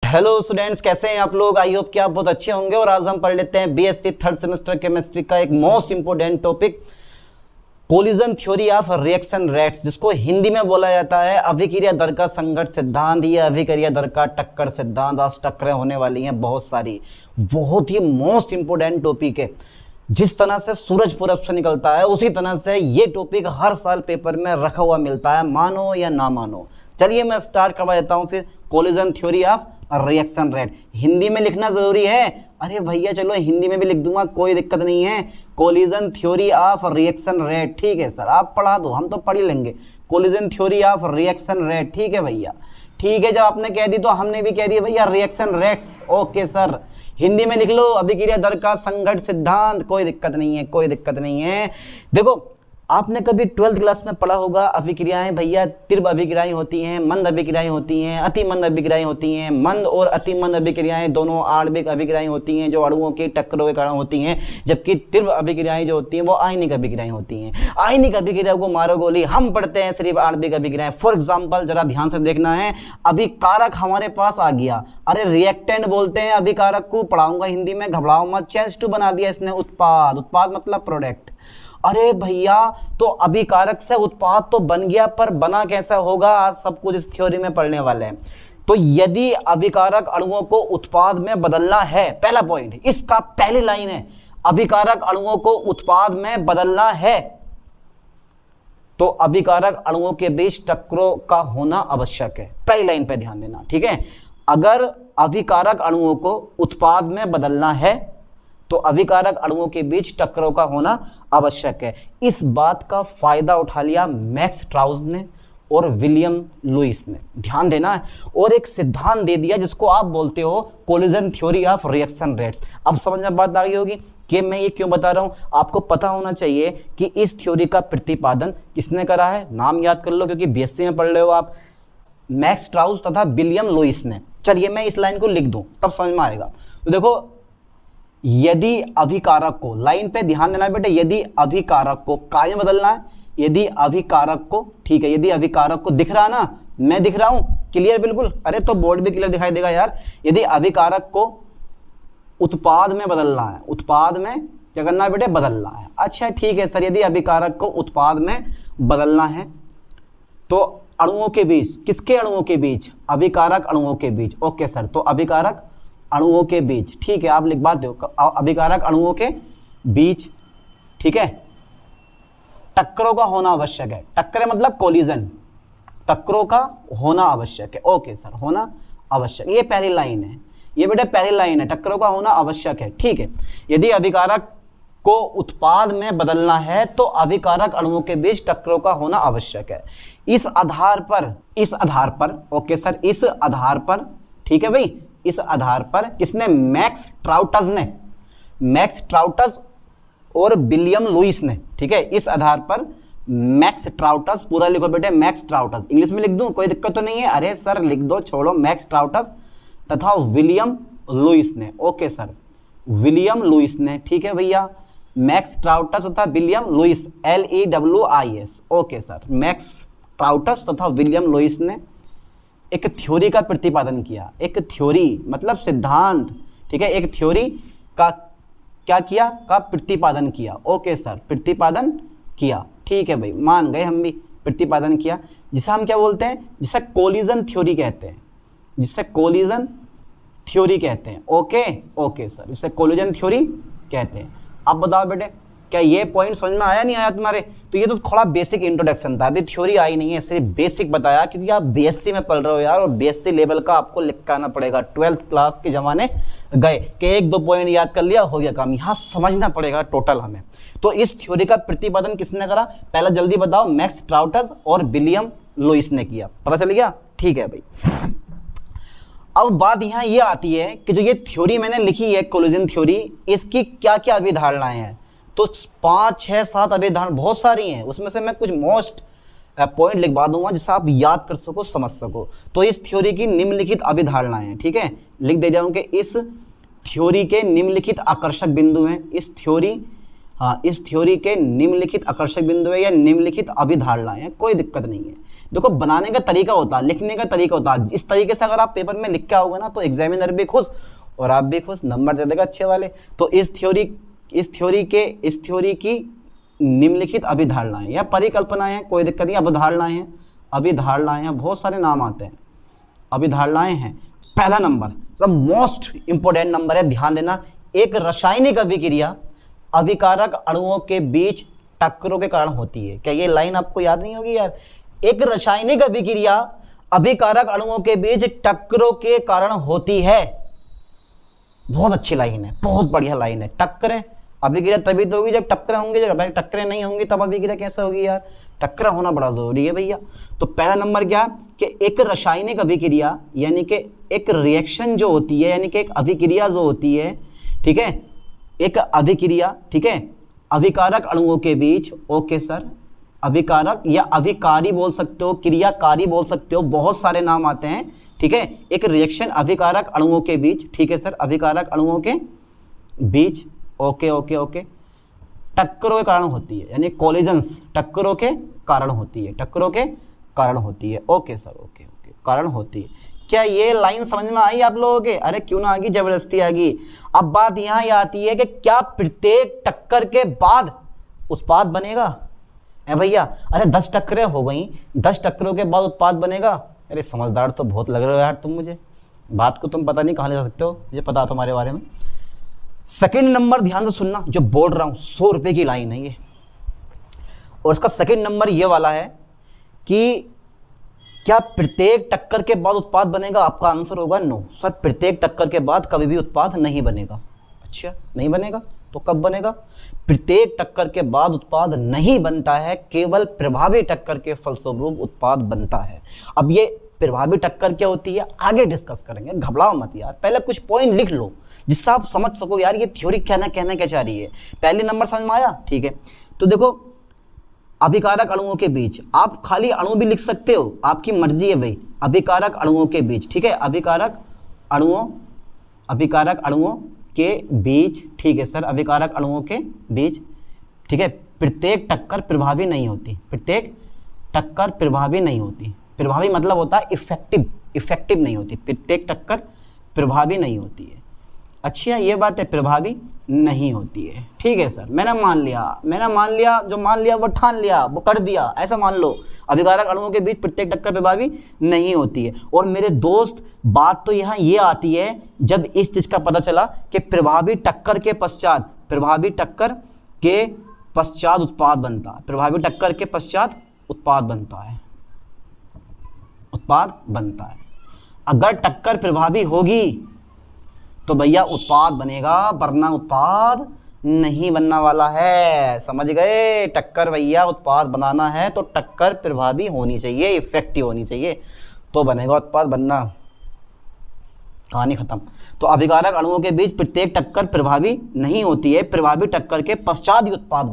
Hello students, कैसे हैं आप लोग। आई होप कि आप बहुत अच्छे होंगे। और आज हम पढ़ लेते हैं बीएससी थर्ड सेमेस्टर केमिस्ट्री का एक most important topic, collision theory of reaction rates, जिसको हिंदी में बोला जाता है अभिक्रिया दर का संघट्ट सिद्धांत या अभिक्रिया दर का टक्कर सिद्धांत। आज टक्करें होने वाली हैं बहुत सारी, बहुत ही मोस्ट इंपोर्टेंट टॉपिक है। जिस तरह से सूरज पूरब से निकलता है उसी तरह से ये टॉपिक हर साल पेपर में रखा हुआ मिलता है, मानो या ना मानो। चलिए मैं स्टार्ट करवा देता हूँ फिर। Collision theory of reaction rate Hindi में लिखना जरूरी है। अरे भैया चलो हिंदी में भी लिख दूंगा, कोई दिक्कत नहीं है। Collision theory of reaction rate, ठीक है सर, आप पढ़ा दो, हम तो पढ़ ही लेंगे। Collision theory of reaction rate, ठीक है भैया, ठीक है। जब आपने कह दी तो हमने भी कह दिया भैया reaction rates. Okay sir, Hindi में लिख लो अभिक्रिया दर का संघट्ट सिद्धांत, कोई दिक्कत नहीं है, कोई दिक्कत नहीं है। देखो आपने कभी 12th क्लास में पढ़ा होगा अभिक्रियाएं भैया तीव्र अभिक्रियाएं होती हैं, मंद अभिक्रियाएं होती हैं, अति मंद अभिक्रियाएं होती हैं। मंद और अति मंद अभिक्रियाएं दोनों आणविक अभिक्रियाएं होती हैं जो अणुओं की टक्करों के कारण होती हैं, जबकि तीव्र अभिक्रियाएं जो होती हैं वो आयनिक अभिक्रियाएं होती हैं। आयनिक अभिक्रिया को मारो गोली, हम पढ़ते हैं सिर्फ आणविक अभिक्रियाएं। फॉर एग्जाम्पल जरा ध्यान से देखना है, अभिकारक हमारे पास आ गया, अरे रिएक्टेंट बोलते हैं अभिकारक को, पढ़ाऊंगा हिंदी में, घबराओ मत। चेंज टू बना दिया इसने उत्पाद, उत्पाद मतलब प्रोडक्ट। अरे भैया तो अभिकारक से उत्पाद तो बन गया, पर बना कैसा होगा आज सब कुछ इस थ्योरी में पढ़ने वाले हैं। तो यदि अभिकारक अणुओं को उत्पाद में बदलना है, पहला पॉइंट इसका पहली लाइन है, अभिकारक अणुओं को उत्पाद में बदलना है तो अभिकारक अणुओं के बीच टक्करों का होना आवश्यक है। पहली लाइन पे ध्यान देना, ठीक है। अगर अभिकारक अणुओं को उत्पाद में बदलना है तो अभिकारक अणुओं के बीच टक्करों का होना आवश्यक है। इस बात का फायदा उठा लिया मैक्स स्ट्राउस ने और विलियम लुईस ने, ध्यान देना है, और एक सिद्धांत दे दिया जिसको आप बोलते हो collision theory of reaction rates. अब समझ में बात आ गई होगी कि मैं ये क्यों बता रहा हूं। आपको पता होना चाहिए कि इस थ्योरी का प्रतिपादन किसने करा है, नाम याद कर लो क्योंकि बीएससी में पढ़ रहे हो आप, मैक्स स्ट्राउस तथा विलियम लुईस ने। चलिए मैं इस लाइन को लिख दूं तब समझ में आएगा। तो देखो, यदि अभिकारक को, लाइन पे ध्यान देना बेटे, यदि अभिकारक को काय में बदलना है, यदि अभिकारक को, ठीक है, यदि अभिकारक को दिख रहा है ना, मैं दिख रहा हूं क्लियर बिल्कुल, अरे तो बोर्ड भी क्लियर दिखाई देगा यार। यदि अभिकारक को उत्पाद में बदलना है, उत्पाद में क्या करना है बेटे, बदलना है। अच्छा ठीक है सर, यदि अभिकारक को उत्पाद में बदलना है तो अणुओं के बीच, किसके अणुओं के बीच, अभिकारक अणुओं के बीच। ओके सर, तो अभिकारक अणुओं के बीच, ठीक है, आप लिखवा दो अभिकारक अणुओं के बीच, ठीक है, टक्करों का होना आवश्यक है। टक्कर मतलब कोलिजन, टक्करों का होना आवश्यक है। ओके सर, होना आवश्यक, ये पहली लाइन है, ये बेटा पहली लाइन है, टक्करों का होना आवश्यक है, ठीक है। यदि अभिकारक को उत्पाद में बदलना है तो अभिकारक अणुओं के बीच टक्करों का होना आवश्यक है। इस आधार पर, ओके सर, इस आधार पर, ठीक है भाई, इस आधार पर किसने, मैक्स ट्राउटस और विलियम लुईस ने, ठीक है, इस आधार पर मैक्स ट्राउटस, पूरा लिखो बेटे मैक्स ट्राउटस, इंग्लिश में लिख दूं कोई दिक्कत तो नहीं है, अरे सर लिख दो, छोड़ो, मैक्स ट्राउटस तथा विलियम लुईस ने। ओके सर, विलियम लुईस ने, ठीक है भैया, मैक्स ट्राउटस तथा William Lewis, LEWIS। Okay sir, Max Trautz तथा विलियम लुईस ने एक थ्योरी का प्रतिपादन किया। एक थ्योरी मतलब सिद्धांत, ठीक है, एक थ्योरी का क्या किया, का प्रतिपादन किया। ओके सर, प्रतिपादन किया, ठीक है भाई, मान गए हम भी, प्रतिपादन किया, जिसे हम क्या बोलते हैं, जिसे कोलिजन थ्योरी कहते हैं, जिसे कोलिजन थ्योरी कहते हैं। ओके सर, जिसे कोलिजन थ्योरी कहते हैं। अब बताओ बेटे क्या ये पॉइंट समझ में आया नहीं आया तुम्हारे। तो ये तो थोड़ा बेसिक इंट्रोडक्शन था, अभी थ्योरी आई नहीं है, सिर्फ बेसिक बताया, क्योंकि आप बीएससी में पढ़ रहे हो यार, और बीएससी लेवल का आपको लिख के आना पड़ेगा। 12th क्लास के जमाने गए कि एक दो पॉइंट याद कर लिया हो गया काम, यहाँ समझना पड़ेगा टोटल हमें। तो इस थ्योरी का प्रतिपादन किसने करा, पहला जल्दी बताओ, मैक्स ट्राउटस और विलियम लुईस ने किया, पता चल गया, ठीक है भाई। अब बात यहाँ ये आती है कि जो ये थ्योरी मैंने लिखी है कोलिजन थ्योरी, इसकी क्या क्या अभिधारणाएं हैं। तो 5, 6, 7 अभिधारणा बहुत सारी हैं, उसमें से मैं कुछ मोस्ट पॉइंट लिखवा दूंगा जिससे आप याद कर सको, समझ सको। तो इस थ्योरी की निम्नलिखित अभिधारणाएं, ठीक है, लिख दे जाऊं कि इस थ्योरी के निम्नलिखित आकर्षक बिंदु हैं। इस थ्योरी हाँ, इस थ्योरी के निम्नलिखित आकर्षक बिंदु है या निम्नलिखित अभिधारणाएं हैं, कोई दिक्कत नहीं है। देखो बनाने का तरीका होता है, लिखने का तरीका होता है, इस तरीके से अगर आप पेपर में लिख के आओगे ना तो एग्जामिनर भी खुश और आप भी खुश, नंबर दे देगा अच्छे वाले। तो इस थ्योरी की निम्नलिखित अभिधारणाएं या परिकल्पनाएं हैं, कोई दिक्कत नहीं, अभिधारणाएं हैं, बहुत सारे नाम आते हैं, अभिधारणाएं हैं। पहला नंबर मतलब मोस्ट इंपोर्टेंट नंबर है, ध्यान देना। एक रासायनिक अभिक्रिया अभिकारक अणुओं के बीच टक्करों के कारण होती है। क्या ये लाइन आपको याद नहीं होगी यार? एक रासायनिक अभिक्रिया अभिकारक अणुओं के बीच टक्करों के कारण होती है। बहुत अच्छी लाइन है, बहुत बढ़िया लाइन है। टक्करें, अभिक्रिया तभी तो होगी जब टक्करें होंगी, जब टक्करें नहीं होंगी तब अभिक्रिया कैसे होगी यार? टक्कर होना बड़ा जरूरी है भैया। तो पहला नंबर क्या कि एक रासायनिक अभिक्रिया यानी कि एक रिएक्शन जो होती है, यानी कि एक अभिक्रिया जो होती है, ठीक है, एक अभिक्रिया, ठीक है, अभिकारक अणुओं के बीच, ओके सर, अभिकारक या अभिकारी बोल सकते हो, क्रियाकारी बोल सकते हो, बहुत सारे नाम आते हैं, ठीक है। एक रिएक्शन अभिकारक अणुओं के बीच, ठीक है सर, अभिकारक अणुओं के बीच, ओके ओके ओके, टक्करों के कारण होती है, यानी कोलिजन्स टक्करों के कारण होती है, टक्करों के कारण होती है, ओके सर, ओके ओके, कारण होती है। क्या ये लाइन समझ में आई आप लोगों के? अरे क्यों ना आ गई, जबरदस्ती आ गई। अब बात यहाँ ये आती है कि क्या प्रत्येक टक्कर के बाद उत्पाद बनेगा? है भैया, अरे 10 टक्करें हो गई, 10 टक्करों के बाद उत्पाद बनेगा। अरे समझदार तो बहुत लग रहे हो यार तुम, मुझे बात को तुम पता नहीं कहाँ ले जा सकते हो, मुझे पता है तुम्हारे बारे में। सेकंड नंबर ध्यान से सुनना, जो बोल रहा हूँ 100 रुपये की लाइन है ये, और इसका सेकंड नंबर ये वाला है कि क्या प्रत्येक टक्कर के बाद उत्पाद बनेगा? आपका आंसर होगा नो सर, प्रत्येक टक्कर के बाद कभी भी उत्पाद नहीं बनेगा। अच्छा, नहीं बनेगा तो कब बनेगा? प्रत्येक टक्कर के बाद उत्पाद नहीं बनता है, केवल प्रभावी टक्कर के फलस्वरूप उत्पाद बनता है। अब ये प्रभावी टक्कर क्या होती है आगे डिस्कस करेंगे, घबराओ मत यार, पहले कुछ पॉइंट लिख लो जिससे आप समझ सको यार ये थ्योरी कहना क्या चाह रही है। पहले नंबर समझ में आया? ठीक है, तो देखो अभिकारक अणुओं के बीच, आप खाली अणु भी लिख सकते हो, आपकी मर्जी है भाई, अभिकारक अणुओं के बीच, ठीक है, अभिकारक अणुओं के बीच, ठीक है सर, अभिकारक अणुओं के बीच, ठीक है, प्रत्येक टक्कर प्रभावी नहीं होती, प्रत्येक टक्कर प्रभावी नहीं होती। प्रभावी मतलब होता है इफेक्टिव नहीं होती, प्रत्येक टक्कर प्रभावी नहीं होती है। अच्छा, ये बात है, प्रभावी नहीं होती है, ठीक है सर, मैंने मान लिया, जो मान लिया वो ठान लिया, वो कर दिया, ऐसा मान लो। अभिकारक अणुओं के बीच प्रत्येक टक्कर प्रभावी नहीं होती है। और मेरे दोस्त, बात तो यहाँ ये आती है जब इस चीज का पता चला कि प्रभावी टक्कर के पश्चात उत्पाद बनता है, प्रभावी टक्कर के पश्चात उत्पाद बनता है। अगर टक्कर प्रभावी होगी तो भैया उत्पाद बनेगा, वरना उत्पाद नहीं बनना वाला है, समझ गए? टक्कर भैया उत्पाद बनाना है तो टक्कर प्रभावी होनी चाहिए, इफेक्टिव होनी चाहिए, तो बनेगा उत्पाद, बनना कहानी खत्म। तो अभिकारक अणुओं के बीच प्रत्येक टक्कर प्रभावी नहीं होती है, प्रभावी टक्कर के पश्चात ही उत्पाद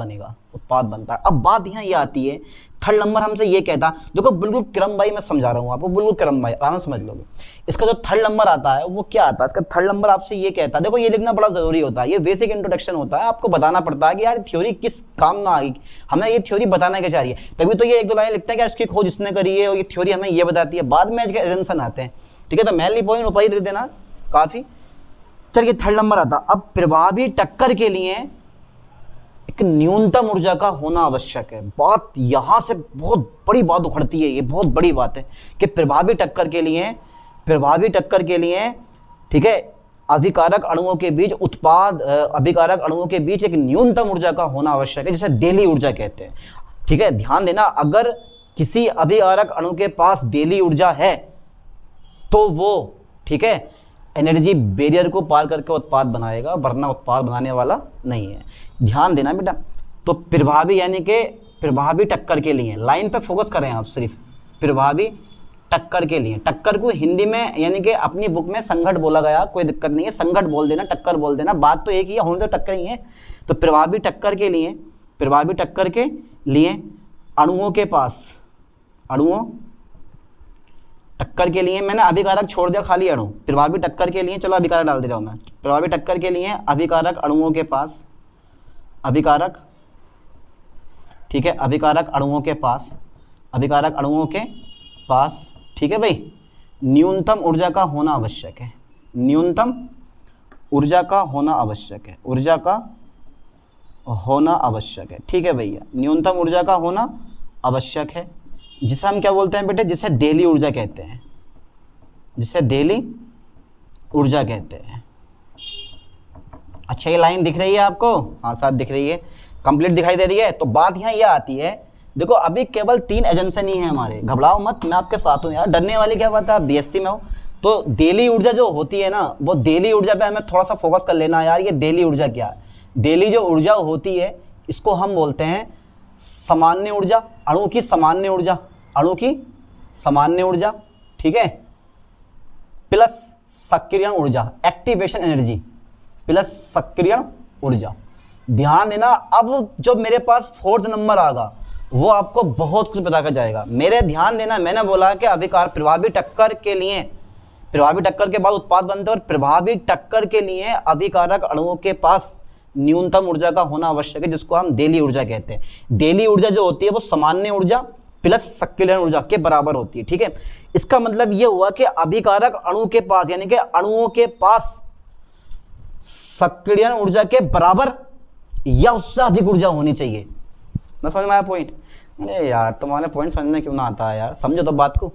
बनता है। अब बात यहाँ ये आती है, थर्ड नंबर हमसे ये कहता, देखो बिल्कुल क्रम भाई मैं समझा रहा हूँ आपको, बिल्कुल क्रम भाई आराम समझ लोगे। इसका जो थर्ड नंबर आता है वो क्या आता है? इसका थर्ड नंबर आपसे ये कहता है, देखो ये लिखना बड़ा जरूरी होता है, ये बेसिक इंट्रोडक्शन होता है, आपको बताना पड़ता है कि यार थ्योरी किस काम में आएगी, हमें ये थ्योरी बताना क्या चाह रही है, तभी तो ये 1-2 लाइन लिखते हैं कि इसकी खोज इसने करी है और ये थ्योरी हमें ये बताती है, बाद में इसके एजम्पशन आते हैं, ठीक है। तो मेनली पॉइंट ऊपर ही लिख देना काफी। चलिए थर्ड नंबर आता, अब प्रभावी टक्कर के लिए एक न्यूनतम ऊर्जा का होना आवश्यक है। बात यहां से बहुत बड़ी बात उखड़ती है, ये बहुत बड़ी बात है कि प्रभावी टक्कर के लिए, ठीक है, अभिकारक अणुओं के बीच एक न्यूनतम ऊर्जा का होना आवश्यक है, जिसे देली ऊर्जा कहते हैं, ठीक है। ध्यान देना, अगर किसी अभिकारक अणु के पास देली ऊर्जा है तो वो, ठीक है, एनर्जी बैरियर को पार करके उत्पाद बनाएगा, वरना उत्पाद बनाने वाला नहीं है। ध्यान देना बेटा। तो प्रभावी यानी कि प्रभावी टक्कर के लिए, लाइन पे फोकस करें आप सिर्फ, प्रभावी टक्कर के लिए, टक्कर को हिंदी में यानी कि अपनी बुक में संघट बोला गया, कोई दिक्कत नहीं है, संघट बोल देना, टक्कर बोल देना, बात तो एक ही है, होने तो टक्कर ही है। तो प्रभावी टक्कर के लिए अणुओं टक्कर के लिए, मैंने अभिकारक छोड़ दिया, खाली अणु, प्रभावी टक्कर के लिए, चलो अभिकारक डाल दे रहा हूं मैं, प्रभावी टक्कर के लिए अभिकारक अणुओं के पास अभिकारक, ठीक है, अभिकारक अणुओं के पास, अभिकारक अणुओं के पास, ठीक है भाई, न्यूनतम ऊर्जा का होना आवश्यक है, न्यूनतम ऊर्जा का होना आवश्यक है, ऊर्जा का होना आवश्यक है, ठीक है भैया, न्यूनतम ऊर्जा का होना आवश्यक है, जिसे हम क्या बोलते हैं बेटे, जिसे देली ऊर्जा कहते हैं, जिसे देली ऊर्जा कहते हैं। अच्छा, ये लाइन दिख रही है आपको? हाँ साहब दिख रही है, कंप्लीट दिखाई दे रही है। तो बात यहाँ यह आती है, देखो अभी केवल 3 एजम्पशन ही है हमारे, घबराओ मत, मैं आपके साथ हूँ यार, डरने वाली क्या बात है, आप बीएससी में हो। तो देली ऊर्जा जो होती है ना, वो देली ऊर्जा पे हमें थोड़ा सा फोकस कर लेना यार, ये देली ऊर्जा क्या है। देली जो ऊर्जा होती है इसको हम बोलते हैं सामान्य ऊर्जा, अणु की सामान्य ऊर्जा, अणु की सामान्य ऊर्जा, ठीक है, प्लस सक्रियण ऊर्जा, एक्टिवेशन एनर्जी, प्लस सक्रियण ऊर्जा। ध्यान देना, अब जो मेरे पास 4th नंबर आएगा वो आपको बहुत कुछ बता कर जाएगा। मेरे ध्यान देना, मैंने बोला कि अभिकार प्रभावी टक्कर के लिए, प्रभावी टक्कर के बाद उत्पाद बनते हैं, और प्रभावी टक्कर के लिए अभिकारक अणुओं के पास न्यूनतम ऊर्जा का होना आवश्यक है, जिसको हम देली ऊर्जा कहते हैं। देली ऊर्जा जो होती है वो सामान्य ऊर्जा प्लस सक्रियण ऊर्जा के बराबर होती है, ठीक है। इसका मतलब ये हुआ कि अभिकारक अणु के पास, यानी कि अणुओं के पास सक्रियण ऊर्जा के बराबर या उससे अधिक ऊर्जा होनी चाहिए। ना समझ में आया पॉइंट? अरे यार तुम्हारे पॉइंट समझ में क्यों ना आता है यार, समझो तो बात को।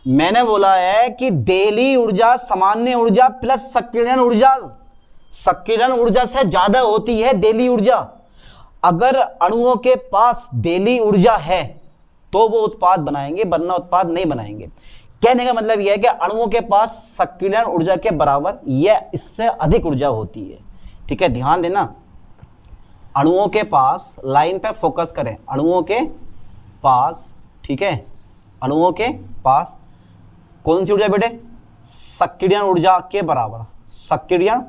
मैंने बोला है कि देली ऊर्जा सामान्य ऊर्जा प्लस सक्रियण ऊर्जा, सक्रियण ऊर्जा से ज्यादा होती है देली ऊर्जा। अगर अणुओं के पास देली ऊर्जा है तो वो उत्पाद बनाएंगे, वरना उत्पाद नहीं बनाएंगे। कहने का मतलब यह है कि अणुओं के पास सक्रियण ऊर्जा के बराबर या इससे अधिक ऊर्जा होती है, ठीक है। ध्यान देना, अणुओं के पास, लाइन पे फोकस करें, अणुओं के पास, ठीक है, अणुओं के पास कौन सी ऊर्जा बेटे? सक्रियण ऊर्जा के बराबर, सक्रियण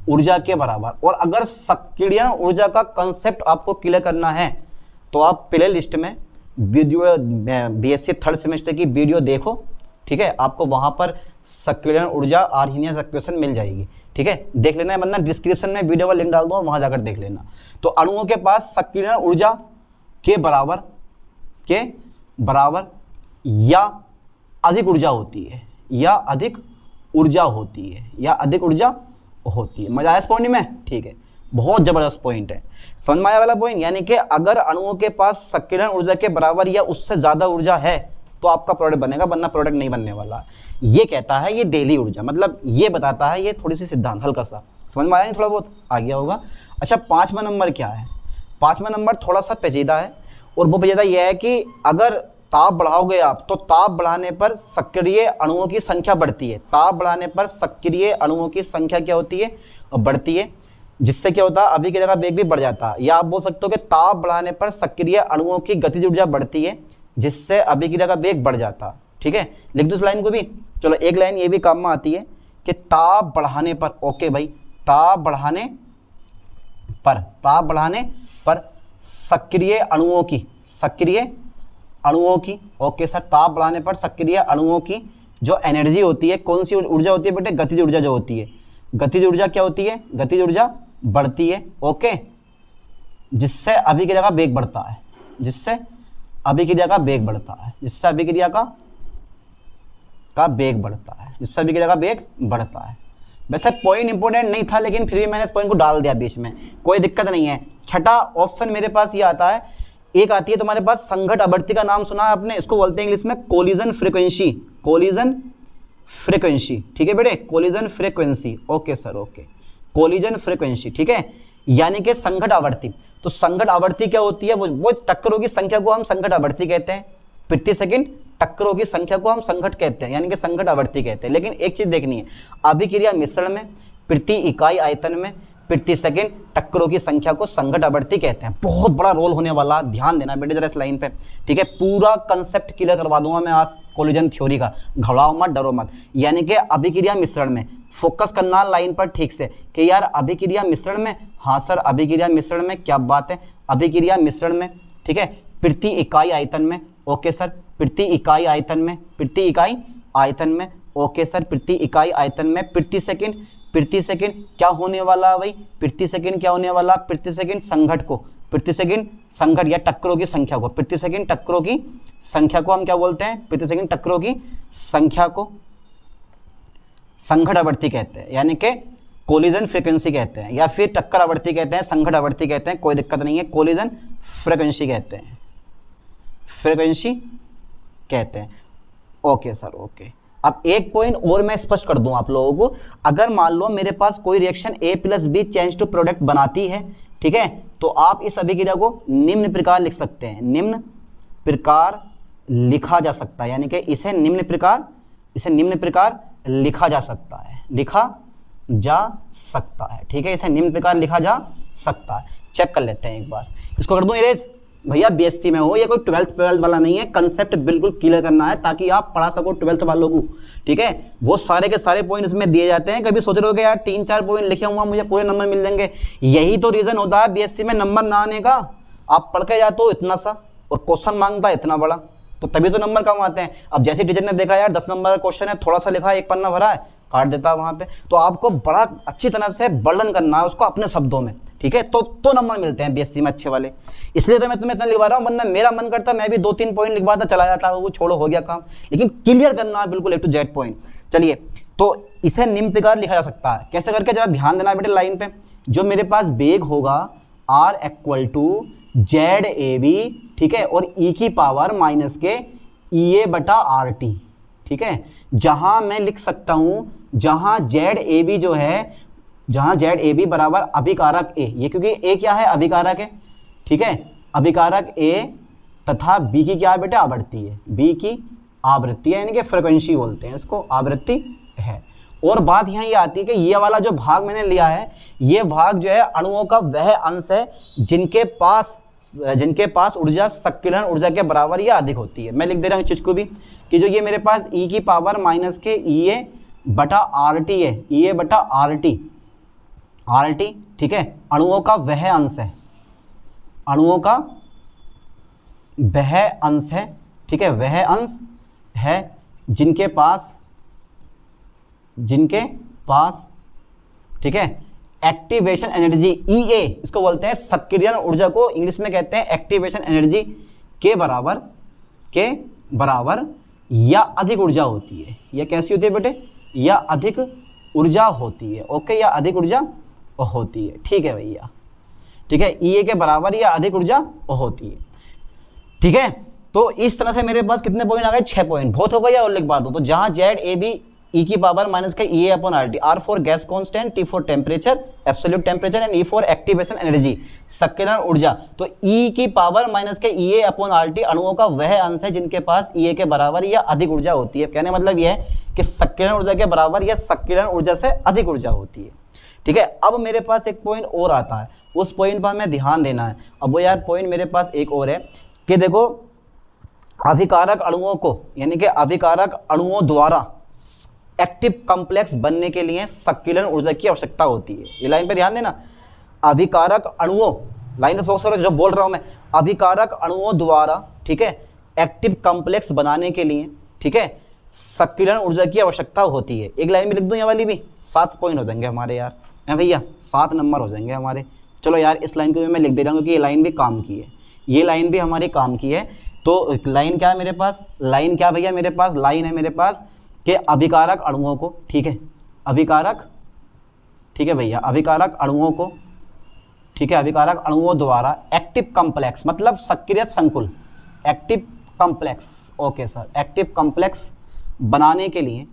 ऊर्जा के बराबर। और अगर सक्रियण ऊर्जा का कंसेप्ट आपको क्लियर करना है तो आप प्ले लिस्ट में वीडियो बीएससी 3rd सेमेस्टर की वीडियो देखो, ठीक है, आपको वहां पर सक्रियण ऊर्जा आर्हीनियस इक्वेशन मिल जाएगी, ठीक है, देख लेना है, वरना डिस्क्रिप्शन में वीडियो का लिंक डाल दूंगा, वहां जाकर देख लेना। तो अणुओं के पास सक्रियण ऊर्जा के बराबर या अधिक ऊर्जा होती है, या अधिक ऊर्जा होती है, या अधिक ऊर्जा होती है। मजा आया इस पॉइंट में? ठीक है, बहुत जबरदस्त पॉइंट है, समझ में आया वाला पॉइंट। यानी कि अगर अणुओं के पास सक्रियण ऊर्जा के बराबर या उससे ज्यादा ऊर्जा है तो आपका प्रोडक्ट बनेगा, वरना प्रोडक्ट नहीं बनने वाला। ये कहता है ये देली ऊर्जा, मतलब ये बताता है, ये थोड़ी सी सिद्धांत हल्का सा समझ में आया, नहीं थोड़ा बहुत आ गया होगा। अच्छा, 5वां नंबर क्या है? 5वां नंबर थोड़ा सा पेचीदा है, और वो पेचीदा यह है कि अगर ताप बढ़ाओगे आप तो ताप बढ़ाने पर सक्रिय अणुओं की संख्या बढ़ती है, ताप बढ़ाने पर सक्रिय अणुओं की संख्या क्या होती है? बढ़ती है, जिससे क्या होता है? अभिक्रिया का वेग भी बढ़ जाता है। या आप बोल सकते हो कि ताप बढ़ाने पर सक्रिय अणुओं की गतिज ऊर्जा बढ़ती है, जिससे अभिक्रिया का वेग बढ़ जाता है, ठीक है। लिख दो इस लाइन को भी, चलो एक लाइन ये भी काम में आती है कि ताप बढ़ाने पर, ओके भाई, ताप बढ़ाने पर सक्रिय अणुओं की, ओके सर, ताप बढ़ाने पर सक्रिय अणुओं की जो एनर्जी होती है, कौन सी ऊर्जा होती है बेटे? गतिज ऊर्जा जो होती है। गतिज ऊर्जा क्या होती है? गतिज ऊर्जा बढ़ती है, ओके, जिससे अभिक्रिया का वेग बढ़ता है, जिससे अभिक्रिया का वेग बढ़ता है, जिससे अभिक्रिया का वेग बढ़ता है, जिससे अभिक्रिया का वेग बढ़ता है। वैसे पॉइंट इंपॉर्टेंट नहीं था, लेकिन फिर भी मैंने इस पॉइंट को डाल दिया बीच में, कोई दिक्कत नहीं है। छठा ऑप्शन मेरे पास ये आता है, एक आती है तुम्हारे पास संघट आवृत्ति, का नाम सुना है आपने? इसको बोलते हैं इंग्लिश में कोलिजन फ्रीक्वेंसी, कोलिजन फ्रीक्वेंसी, ठीक है बेटे, collision frequency, okay sir, okay, collision frequency, ठीक है, यानी कि संघट आवृत्ति। तो संघट आवृत्ति क्या होती है? वो टक्करों की संख्या को हम संघट आवृत्ति कहते हैं, प्रति सेकंड टक्करों की संख्या को हम संघट कहते हैं, यानी कि संघट आवृत्ति कहते हैं। लेकिन एक चीज देखनी है, अभिक्रिया मिश्रण में प्रति इकाई आयतन में प्रति सेकंड टक्करों की संख्या को संघट आवृत्ति कहते हैं। बहुत बड़ा रोल होने वाला, ध्यान देना बेटे जरा इस लाइन पे, ठीक है। पूरा कंसेप्ट क्लियर करवा दूंगा मैं आज कोलिजन थ्योरी का, घबराओ मत, डरो मत। यानी कि अभिक्रिया मिश्रण में फोकस करना लाइन पर ठीक से कि यार अभिक्रिया मिश्रण में, हाँ सर अभिक्रिया मिश्रण में, क्या बात है, अभिक्रिया मिश्रण में, ठीक है, प्रति इकाई आयतन में, ओके सर, प्रति इकाई आयतन में, प्रति इकाई आयतन में, ओके सर, प्रति इकाई आयतन में प्रति सेकंड क्या होने वाला भाई, प्रति सेकंड क्या होने वाला, प्रति सेकंड संघट को, प्रति सेकंड संघट या टक्करों की संख्या को, प्रति सेकंड टक्करों की संख्या को हम क्या बोलते हैं, प्रति सेकंड टक्करों की संख्या को संघट आवृत्ति कहते हैं, यानी कि कोलिजन फ्रीक्वेंसी कहते हैं, या फिर टक्कर आवृत्ति कहते हैं, संघट आवृत्ति कहते हैं, कोई दिक्कत नहीं है, कोलिजन फ्रीक्वेंसी कहते हैं, फ्रीक्वेंसी कहते हैं। Okay sir, okay. अब एक पॉइंट और मैं स्पष्ट कर दूं आप लोगों को, अगर मान लो मेरे पास कोई reaction A + B change to product बनाती है, ठीक है, तो आप इस अभिक्रिया को निम्न प्रकार लिख सकते हैं, निम्न प्रकार लिखा जा सकता है, यानी कि इसे निम्न प्रकार लिखा जा सकता है, ठीक है, इसे निम्न प्रकार लिखा जा सकता है। चेक कर लेते हैं एक बार, इसको कर दूं इरेज। भैया बीएससी में हो, ये कोई 12th वाला नहीं है, कंसेप्ट बिल्कुल क्लियर करना है ताकि आप पढ़ा सको 12th वालों को, ठीक है। वो सारे के सारे पॉइंट इसमें दिए जाते हैं। कभी सोच रहे हो कि यार 3-4 पॉइंट लिखे हुआ मुझे पूरे नंबर मिल जाएंगे, यही तो रीजन होता है बीएससी में नंबर ना आने का। आप पढ़ के जाते हो इतना सा और क्वेश्चन मांगता है इतना बड़ा, तो तभी तो नंबर कम आते हैं। अब जैसे टीचर ने देखा यार 10 नंबर का क्वेश्चन है, थोड़ा सा लिखा है, 1 पन्ना भरा है, काट देता है वहाँ पे। तो आपको बड़ा अच्छी तरह से वर्णन करना है उसको अपने शब्दों में, ठीक है, तो नंबर मिलते हैं बीएससी में अच्छे वाले। इसलिए तो मैं तुम्हें इतना लिखवा रहा हूँ, वरना मेरा मन करता मैं भी 2-3 पॉइंट लिखवाता चला जाता, वो छोड़ो हो गया काम, लेकिन क्लियर करना है बिल्कुल A to Z पॉइंट। चलिए, तो इसे निम्न प्रकार लिखा जा सकता है, कैसे करके जरा ध्यान देना बेटे लाइन पे। जो मेरे पास वेग होगा R = ZAB, ठीक है, और e की पावर -के EA/RT, ठीक है, जहां मैं लिख सकता हूं, जहां ZAB जो है, जहां ZAB बराबर अभिकारक A, ये क्योंकि A क्या है, अभिकारक है, ठीक है, अभिकारक A तथा B की क्या है बेटा, आवृत्ति है, B की आवृत्ति है, यानी कि फ्रीक्वेंसी बोलते हैं इसको, आवृत्ति है। और बात यहाँ ये आती है कि ये वाला जो भाग मैंने लिया है, ये भाग जो है अणुओं का वह अंश है जिनके पास ऊर्जा संकीर्ण ऊर्जा के बराबर या अधिक होती है। मैं लिख दे रहा हूँ इस चीज को भी कि जो ये मेरे पास e की पावर -के EA/RT है, EA/RT, ठीक है, अणुओं का वह अंश है, अणुओं का वह अंश है, ठीक है, वह अंश है जिनके पास, ठीक है, एक्टिवेशन एनर्जी EA, इसको बोलते हैं सक्रियण ऊर्जा को इंग्लिश में कहते हैं एक्टिवेशन एनर्जी के बराबर या अधिक ऊर्जा होती है। यह कैसी होती है बेटे, या अधिक ऊर्जा होती है, ओके, या अधिक ऊर्जा होती है, ठीक है भैया, ठीक है, EA के बराबर या अधिक ऊर्जा होती है, ठीक है। तो इस तरह से मेरे पास कितने पॉइंट आ गए, 6 पॉइंट, बहुत हो गया और लिख दो। तो जहां ZAB e की पावर -के EA/RT, R for gas constant, T for temperature, absolute temperature, and E for activation energy, सक्रियण ऊर्जा। तो E की पावर -के EA/RT अणुओं का वह अंश है जिनके पास EA के बराबर या अधिक ऊर्जा होती है। कहने मतलब यह है कि सक्रियण ऊर्जा के बराबर या सक्रियण ऊर्जा से अधिक ऊर्जा होती है, ठीक है। अब मेरे पास एक पॉइंट और आता है, उस पॉइंट पर हमें ध्यान देना है। अब वो यार पॉइंट मेरे पास एक और है कि देखो, अभिकारक अणुओं को, यानी कि अभिकारक अणुओं द्वारा एक्टिव कॉम्प्लेक्स बनने के लिए संकीर्ण ऊर्जा की आवश्यकता होती है। ये लाइन पे ध्यान देना, अभिकारक अणुओं, लाइन पे फोकस करो जो बोल रहा हूं मैं, अभिकारक अणुओं द्वारा, ठीक है, एक्टिव कॉम्प्लेक्स बनाने के लिए, ठीक है, संकीर्ण ऊर्जा की आवश्यकता होती है। एक लाइन में लिख दूं, ये वाली भी 7 पॉइंट हो जाएंगे हमारे यार, है भैया, 7 नंबर हो जाएंगे हमारे। चलो यार, इस लाइन को भी मैं लिख दे रहा हूँ क्योंकि ये लाइन भी काम की है, ये लाइन भी हमारी काम की है। तो लाइन क्या है मेरे पास, लाइन क्या भैया मेरे पास, लाइन है मेरे पास के अभिकारक अणुओं को, ठीक है, अभिकारक, ठीक है भैया, अभिकारक अणुओं को, ठीक है, अभिकारक अणुओं द्वारा एक्टिव कॉम्प्लेक्स मतलब सक्रिय संकुल, active complex, okay sir, active complex बनाने के लिए,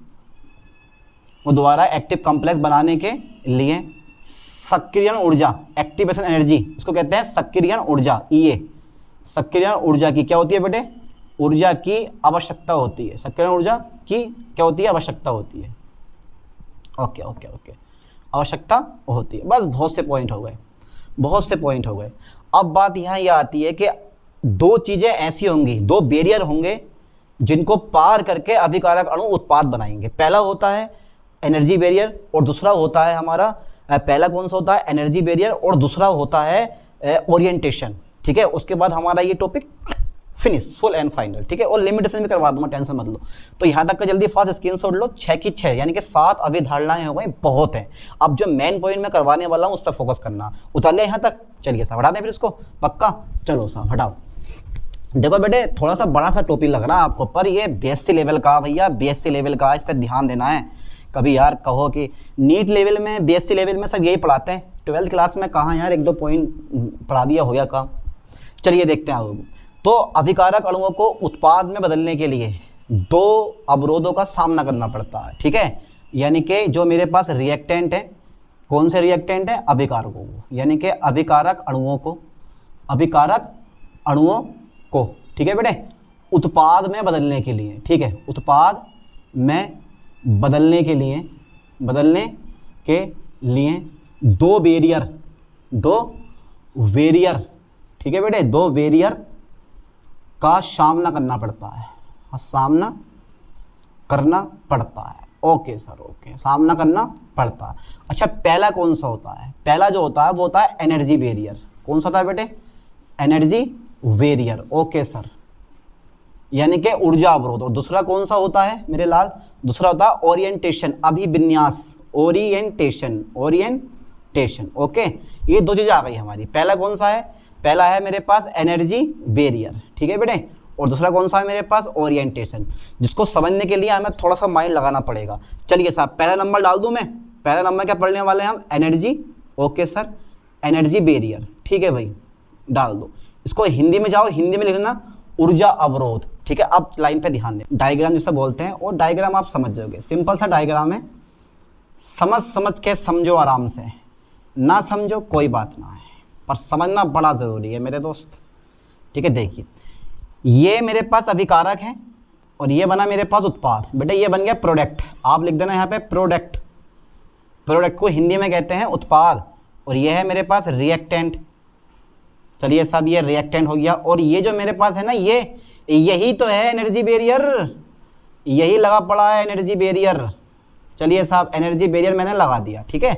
वो द्वारा एक्टिव कॉम्प्लेक्स बनाने के लिए सक्रियण ऊर्जा, एक्टिवेशन एनर्जी, इसको कहते हैं सक्रियण ऊर्जा, EA, सक्रियण ऊर्जा की क्या होती है बेटे, ऊर्जा की आवश्यकता होती है, सक्रियण ऊर्जा की क्या होती है, आवश्यकता होती है, ओके ओके ओके, आवश्यकता होती है। बस बहुत से पॉइंट हो गए, बहुत से पॉइंट हो गए। अब बात यहाँ यह आती है कि 2 चीज़ें ऐसी होंगी, 2 बैरियर होंगे जिनको पार करके अभिकारक अणु उत्पाद बनाएंगे। पहला होता है एनर्जी बैरियर और दूसरा होता है हमारा, पहला कौन सा होता है, एनर्जी बैरियर, और दूसरा होता है ओरिएंटेशन, ठीक है। उसके बाद हमारा ये topic finish, full and final, ठीक है। और लिमिटेशन भी करवा दूंगा, टेंशन मत लो। तो यहाँ तक का जल्दी फास्ट स्क्रीनशॉट लो, 6 की 6 यानी कि 7 अभिधारणाएं हो गई, बहुत है। अब जो मेन पॉइंट मैं करवाने वाला हूँ उस पर फोकस करना। उतार लिया यहाँ तक, चलिए साहब हटा दें फिर इसको, पक्का, चलो साहब हटाओ। देखो बेटे थोड़ा सा बड़ा सा टॉपिक लग रहा है आपको, पर ये बीएससी लेवल का भैया, बीएससी लेवल का, इस पर ध्यान देना है। कभी यार कहो कि नीट लेवल में, बीएससी लेवल में सब यही पढ़ाते हैं, 12th क्लास में कहाँ यार 1-2 पॉइंट पढ़ा दिया हो गया काम। चलिए देखते हैं आगे। तो अभिकारक अणुओं को उत्पाद में बदलने के लिए 2 अवरोधों का सामना करना पड़ता है, ठीक है। यानी कि जो मेरे पास रिएक्टेंट है, कौन से रिएक्टेंट है, अभिकारकों को, यानी कि अभिकारक अणुओं को, अभिकारक अणुओं को, ठीक है बेटे, उत्पाद में बदलने के लिए, ठीक है, उत्पाद में बदलने के लिए, बदलने के लिए 2 बैरियर, 2 वेरियर, ठीक है बेटे, 2 वेरियर का सामना करना पड़ता है, सामना करना पड़ता है। ओके सर, ओके, सामना करना पड़ता है। अच्छा पहला कौन सा होता है, पहला जो होता है वो होता है एनर्जी बैरियर। कौन सा होता है बेटे, एनर्जी बैरियर, ओके सर, यानी कि ऊर्जा अवरोध। और दूसरा कौन सा होता है मेरे लाल, दूसरा होता है ओरिएंटेशन, अभिविन्यास, ओरिएंटेशन, ओरिएंटेशन, ओके। ये 2 चीज़ें आ गई हमारी। पहला कौन सा है, पहला है मेरे पास एनर्जी बैरियर, ठीक है बेटे, और दूसरा कौन सा है मेरे पास, ओरिएंटेशन, जिसको समझने के लिए हमें थोड़ा सा माइंड लगाना पड़ेगा। चलिए साहब पहला नंबर डाल दूं मैं, पहला नंबर क्या पढ़ने वाले हैं हम, energy, okay sir, energy barrier, ठीक है भाई, डाल दो। इसको हिंदी में जाओ, हिंदी में लिखना ऊर्जा अवरोध, ठीक है। अब लाइन पे ध्यान दें, डायग्राम जिसे बोलते हैं, और डायग्राम आप समझ जाओगे, सिंपल सा डायग्राम है, समझ के समझो आराम से, ना समझो कोई बात ना है, पर समझना बड़ा ज़रूरी है मेरे दोस्त, ठीक है। देखिए ये मेरे पास अभिकारक है और ये बना मेरे पास उत्पाद, बेटा ये बन गया प्रोडक्ट, आप लिख देना यहाँ पे प्रोडक्ट, प्रोडक्ट को हिंदी में कहते हैं उत्पाद, और ये है मेरे पास रिएक्टेंट। चलिए साहब ये रिएक्टेंट हो गया, और ये जो मेरे पास है ना, ये यही तो है एनर्जी बैरियर, यही लगा पड़ा है एनर्जी बैरियर। चलिए साहब एनर्जी बैरियर मैंने लगा दिया, ठीक है,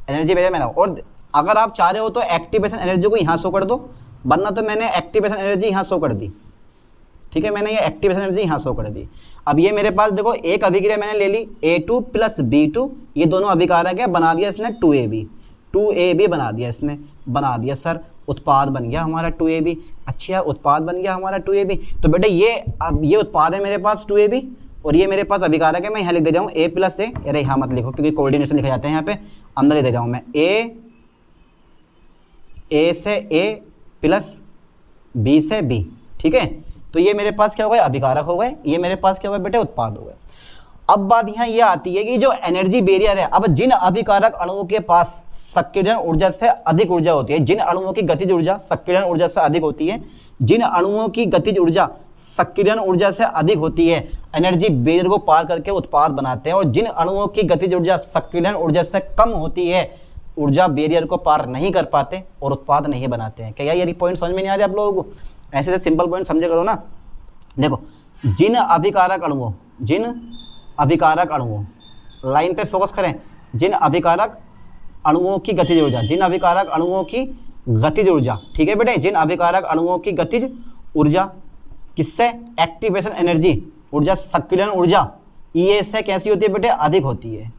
एनर्जी बैरियर मैंने, और अगर आप चाह रहे हो तो एक्टिवेशन एनर्जी को यहाँ शो कर दो, वरना तो मैंने एक्टिवेशन एनर्जी यहाँ शो कर दी, ठीक है, मैंने ये एक्टिवेशन एनर्जी यहाँ शो कर दी। अब ये मेरे पास देखो एक अभिक्रिया मैंने ले ली, A2 + B2, ये दोनों अभिकारक है, बना दिया इसने 2AB, 2AB बना दिया इसने, बना दिया सर, उत्पाद बन गया हमारा 2AB। अच्छा उत्पाद बन गया हमारा 2AB, तो बेटे ये अब ये उत्पाद है मेरे पास 2AB, और ये मेरे पास अभिकारक है, मैं यहाँ लिख दे जाऊँ A + A, अरे यहाँ मत लिखो क्योंकि कोऑर्डिनेशन लिखे जाते हैं यहाँ पे, अंदर लिख दे जाऊँ मैं A से A + B से B, ठीक है। तो ये मेरे पास क्या हो गए, अभिकारक हो गए, ये मेरे पास क्या हो गए बेटे, उत्पाद हो गए। अब बात यहाँ ये आती है कि जो एनर्जी बैरियर है, अब जिन अभिकारक अणुओं के पास सक्रियण ऊर्जा से अधिक ऊर्जा होती है, जिन अणुओं की गतिज ऊर्जा सक्रियण ऊर्जा से अधिक होती है, जिन अणुओं की गतिज ऊर्जा सक्रियण ऊर्जा से अधिक होती है, एनर्जी बैरियर को पार करके उत्पाद बनाते हैं, और जिन अणुओं की गतिज ऊर्जा सक्रियण ऊर्जा से कम होती है, ऊर्जा बैरियर को पार नहीं कर पाते और उत्पाद नहीं बनाते हैं। क्या ये पॉइंट समझ में नहीं आ रहे आप लोगों को, ऐसे से सिंपल पॉइंट समझे करो ना। देखो जिन अभिकारक अणुओं, जिन अभिकारक अणुओं, लाइन पे फोकस करें, जिन अभिकारक अणुओं की गतिज ऊर्जा, जिन अभिकारक अणुओं की गतिज ऊर्जा, ठीक है बेटे, जिन अभिकारक अणुओं की गतिज ऊर्जा किससे, एक्टिवेशन एनर्जी ऊर्जा, सक्रियण ऊर्जा, ये से कैसी होती है बेटे, अधिक होती है।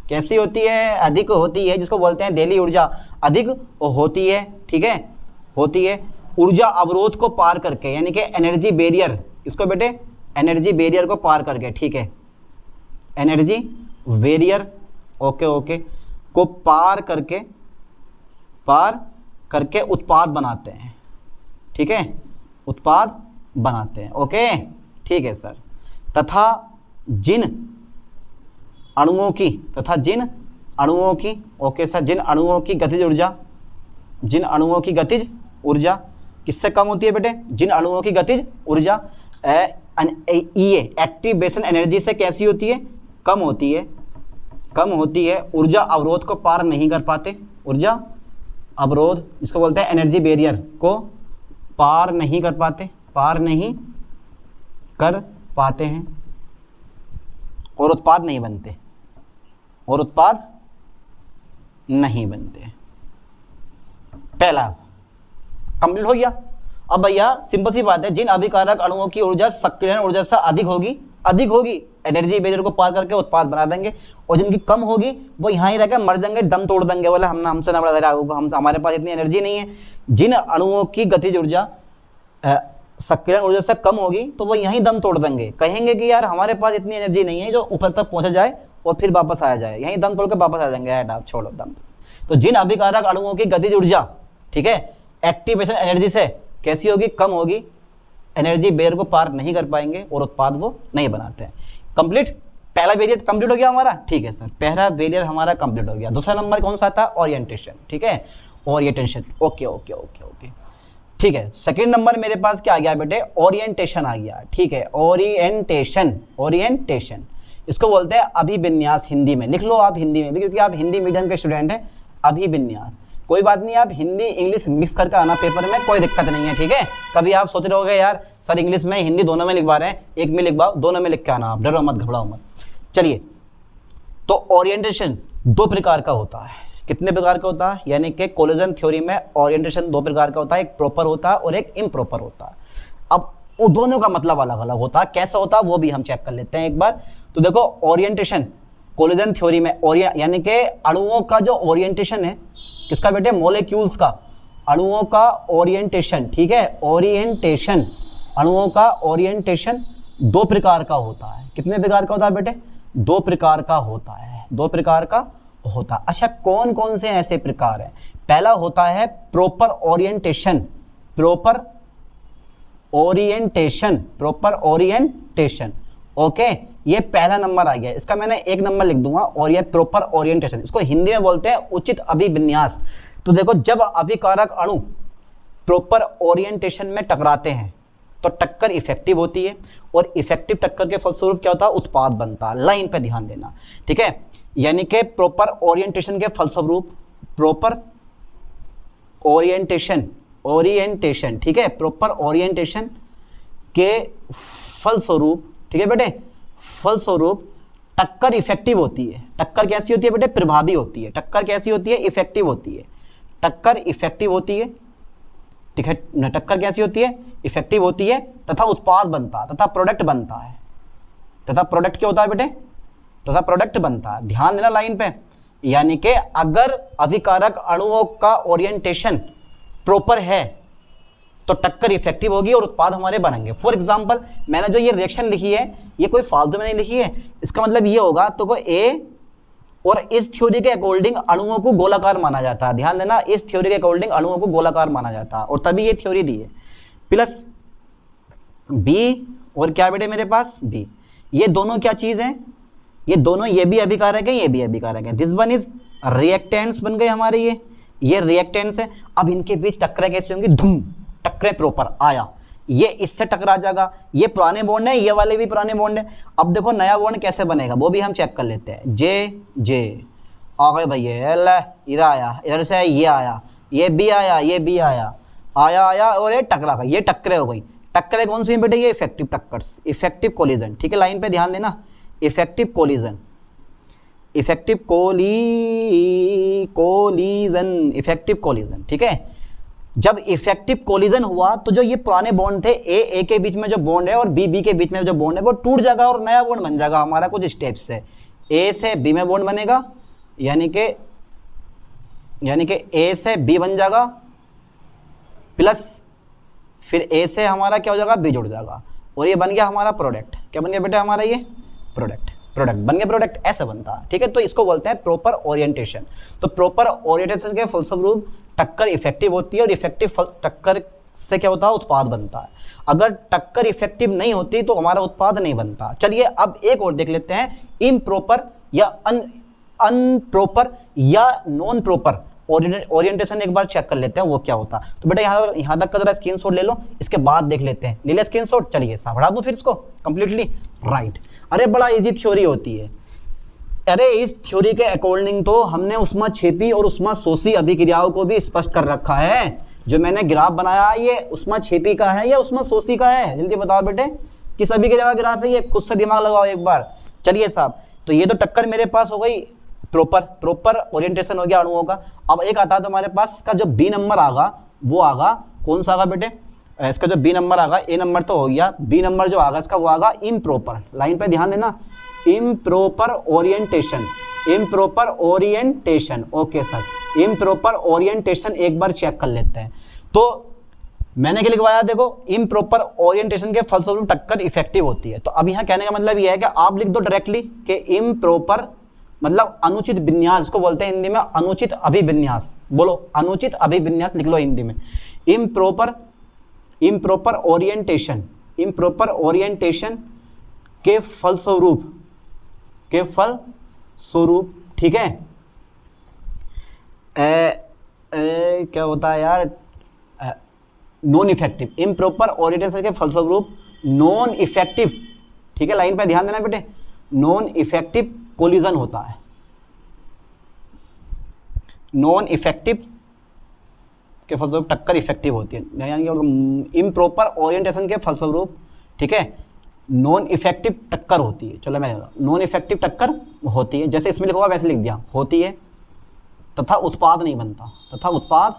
कैसी होती है, अधिक होती है, जिसको बोलते हैं देली ऊर्जा, अधिक होती है, ठीक है, होती है ऊर्जा अवरोध को पार करके, यानी कि एनर्जी बैरियर, इसको बेटे एनर्जी बैरियर को पार करके, ठीक है, एनर्जी बैरियर, ओके ओके, को पार करके उत्पाद बनाते हैं, ठीक है, उत्पाद बनाते हैं, ओके, ठीक है सर। तथा जिन अणुओं की, ओके सर, जिन अणुओं की गतिज ऊर्जा, जिन अणुओं की गतिज ऊर्जा किससे कम होती है बेटे, जिन अणुओं की गतिज ऊर्जा ये एक्टिवेशन एनर्जी से कैसी होती है, कम होती है, कम होती है, ऊर्जा अवरोध को पार नहीं कर पाते, ऊर्जा अवरोध जिसको बोलते हैं एनर्जी बैरियर को पार नहीं कर पाते, पार नहीं कर पाते हैं, और उत्पाद नहीं बनते, और उत्पाद नहीं बनते। पहला कंप्लीट हो गया। अब भैया सिंपल सी बात है, जिन अभिकारक अणुओं की ऊर्जा सक्रियण ऊर्जा से अधिक होगी एनर्जी बैरियर को पार करके उत्पाद बना देंगे, और जिनकी कम होगी वो यहाँ ही रहकर मर जाएंगे, दम तोड़ देंगे, बोले हमसे ना बड़ा हम हमारे पास इतनी एनर्जी नहीं है। जिन अणुओं की गतिज ऊर्जा सक्रियण ऊर्जा से कम होगी तो वो यहीं दम तोड़ देंगे, कहेंगे कि यार हमारे पास इतनी एनर्जी नहीं है जो ऊपर तक पहुंचा जाए और फिर वापस आया जाए, यहीं दम तोड़ के वापस आ जाएंगे, यार आप छोड़ो दम। तो जिन अभिकारक अणुओं की गतिज ऊर्जा, ठीक है, एक्टिवेशन एनर्जी से कैसी होगी, कम होगी, एनर्जी बैरियर को पार नहीं कर पाएंगे और उत्पाद वो नहीं बनाते हैं। कंप्लीट, पहला बैरियर कंप्लीट हो गया हमारा, ठीक है सर, पहला बैरियर हमारा कंप्लीट हो गया। दूसरा नंबर कौन सा था, ओरिएंटेशन, ठीक है, orientation, okay okay okay okay, ठीक है। सेकंड नंबर मेरे पास क्या आ गया बेटे, ओरिएंटेशन आ गया, ठीक है, ओरिएंटेशन, ओरिएंटेशन इसको बोलते हैं अभिविन्यास, हिंदी में लिख लो आप, हिंदी में भी, क्योंकि आप हिंदी मीडियम के स्टूडेंट हैं। अभिविन्यास, कोई बात नहीं, आप हिंदी इंग्लिश मिक्स करके आना पेपर में, कोई दिक्कत नहीं है, ठीक है। कभी आप सोच रहे होगे यार सर इंग्लिश में हिंदी दोनों में लिखवा रहे हैं, एक में लिखवाओ, दोनों में लिख के आना, आप डरो मत, घबराओ मत। चलिए, तो ओरिएंटेशन दो प्रकार का होता है, कितने प्रकार का होता है, यानी कि कोलिजन थ्योरी में ओरिएंटेशन दो प्रकार का होता है, एक प्रॉपर होता है और एक इम्प्रॉपर होता है। अब वो दोनों का मतलब अलग अलग होता है, कैसा होता है वो भी हम चेक कर लेते हैं एक बार। तो देखो ओरिएंटेशन कोलिजन थ्योरी में यानी कि अणुओं का जो ओरिएंटेशन है, किसका बेटे, मॉलिक्यूल्स का, अणुओं का ओरिएंटेशन, ठीक है, ओरिएंटेशन, अणुओं का ओरिएंटेशन दो प्रकार का होता है। कितने प्रकार का होता है बेटे, दो प्रकार का होता है, दो प्रकार का होता है। अच्छा, कौन कौन से ऐसे प्रकार हैं, पहला होता है proper orientation, proper orientation, proper orientation, okay, ये पहला नंबर आ गया, इसका मैंने एक नंबर लिख दूंगा, और ये प्रॉपर ओरिएंटेशन, इसको हिंदी में बोलते हैं उचित अभिविन्यास। तो देखो, जब अभिकारक अणु प्रॉपर ओरिएंटेशन में टकराते हैं तो टक्कर इफेक्टिव होती है, और इफेक्टिव टक्कर के फलस्वरूप क्या होता है, उत्पाद बनता है। लाइन पे ध्यान देना, ठीक है, यानी कि प्रॉपर ओरिएंटेशन के फलस्वरूप, प्रॉपर ओरिएंटेशन, ओरिएंटेशन, ठीक है, प्रॉपर ओरिएंटेशन के फलस्वरूप, ठीक है बेटे, फलस्वरूप टक्कर इफेक्टिव होती है। टक्कर कैसी होती है बेटे, प्रभावी होती है। टक्कर कैसी होती है, इफेक्टिव होती है। टक्कर इफेक्टिव होती है, ठीक है, टक्कर कैसी होती है, इफेक्टिव होती है, तथा उत्पाद बनता है, तथा प्रोडक्ट बनता है। तथा प्रोडक्ट क्या होता है बेटे, तथा प्रोडक्ट बनता है। ध्यान देना लाइन पे, यानी कि अगर अभिकारक अणुओं का ओरिएंटेशन प्रॉपर है तो टक्कर इफेक्टिव होगी और उत्पाद हमारे बनेंगे। फॉर एग्जांपल, मैंने जो ये रिएक्शन लिखी है ये कोई फालतू में नहीं लिखी है, इसका मतलब ये होगा तो कोई ए, और इस थ्योरी के अकॉर्डिंग अणुओं को गोलाकार माना जाता है। ध्यान देना, इस थ्योरी के अकॉर्डिंग अणुओं को गोलाकार माना जाता है, और तभी ये थ्योरी दी है। प्लस बी, और क्या बेटे मेरे पास बी, ये दोनों क्या चीज है, ये दोनों, ये भी अभिकारक है, ये भी अभिकारक है। दिस वन इज रिएक्टेंट्स बन गए हमारे, ये रिएक्टेंट्स है। अब इनके बीच टक्करें कैसे होंगी, धूम, टक्करें प्रॉपर आया, ये इससे टकरा जाएगा, ये पुराने बॉन्ड है, ये वाले भी पुराने बॉन्ड है। अब देखो नया बॉन्ड कैसे बनेगा वो भी हम चेक कर लेते हैं। जे जे आ गए भैया, इधर आया, इधर से ये आया, ये भी आया, ये भी आया, आया और ये टकरा गया, ये टक्करें हो गई। टक्करें कौन सी हैं बेटे, ये इफेक्टिव टक्कर्स, इफेक्टिव कोलिजन, ठीक है, लाइन पे ध्यान देना, effective collision, effective collision, effective collision, ठीक है। जब इफेक्टिव कोलिजन हुआ तो जो ये पुराने बॉन्ड थे, ए के बीच में जो बॉन्ड है और बी के बीच में जो बॉन्ड है वो टूट जाएगा और नया बॉन्ड बन जाएगा हमारा कुछ स्टेप्स से। ए से बी में बॉन्ड बनेगा, यानी कि ए से बी बन जाएगा, प्लस फिर ए से हमारा क्या हो जाएगा, बी जुड़ जाएगा, और ये बन गया हमारा प्रोडक्ट। क्या बन गया बेटा हमारा, ये प्रोडक्ट, प्रोडक्ट बन गया, प्रोडक्ट ऐसा बनता है, ठीक है। तो इसको बोलते हैं प्रॉपर ओरिएंटेशन। तो प्रॉपर ओरिएंटेशन के फलस्वरूप टक्कर इफेक्टिव होती है, और इफेक्टिव टक्कर से क्या होता है, उत्पाद बनता है। अगर टक्कर इफेक्टिव नहीं होती तो हमारा उत्पाद नहीं बनता। चलिए अब एक और देख लेते हैं, इम्प्रॉपर या अनप्रॉपर या नॉन प्रॉपर ओरिएंटेशन एक बार चेक कर लेते हैं वो क्या होता है। तो बेटा यहाँ तक का जरा स्क्रीनशॉट ले लो, इसके बाद देख लेते हैं। ले ले स्क्रीनशॉट, चलिए साहब बढ़ा दूं फिर इसको कंप्लीटली, राइट। अरे बड़ा इजी थ्योरी होती है। अरे इस थ्योरी के अकॉर्डिंग तो हमने उष्माक्षेपी और उष्माशोषी अभिक्रियाओं को भी स्पष्ट कर रखा है। जो मैंने ग्राफ बनाया ये उष्माक्षेपी का है या उष्माशोषी का है, जल्दी बताओ बेटे, किस अभिक्रिया का ग्राफ है ये, खुद से दिमाग लगाओ एक बार। चलिए साहब, तो ये तो टक्कर मेरे पास हो गई, प्रॉपर ओरिएंटेशन हो गया अणुओं का। अब एक आता है तो हमारे पास का जो बी नंबर आगा वो आगा, कौन सा आगा बेटे, इसका जो बी नंबर आगा, ए नंबर तो हो गया, बी नंबर जो आगा इसका वो आगा इम्प्रॉपर। लाइन पे ध्यान देना, improper orientation, improper orientation. Okay sir, improper orientation एक बार चेक कर लेते हैं। तो मैंने क्या लिखवाया, देखो इम्प्रॉपर ओरिएंटेशन के फलस्वरूप टक्कर इफेक्टिव होती है। तो अब यहाँ कहने का मतलब यह है कि आप लिख दो डायरेक्टली कि इम्प्रॉपर मतलब अनुचित विन्यास, इसको बोलते हैं हिंदी में अनुचित अभिविन्यास। बोलो अनुचित अभिविन्यास लिख लो हिंदी में। इम्प्रॉपर ओरिएंटेशन, इम्प्रॉपर ओरिएंटेशन के फलस्वरूप, के फलस्वरूप, ठीक है, क्या होता है यार, नॉन इफेक्टिव, इम्प्रॉपर ओरिएंटेशन के फलस्वरूप नॉन इफेक्टिव, ठीक है, लाइन पे ध्यान देना बेटे, नॉन इफेक्टिव कोलिजन होता है। नॉन इफेक्टिव के फलस्वरूप टक्कर इफेक्टिव होती है, यानी कि इम्प्रॉपर ओरिएंटेशन के फलस्वरूप, ठीक है, नॉन इफेक्टिव टक्कर होती है। चलो मैं नॉन इफेक्टिव टक्कर होती है, जैसे इसमें लिखा हुआ वैसे लिख दिया, होती है, तथा उत्पाद नहीं बनता, तथा उत्पाद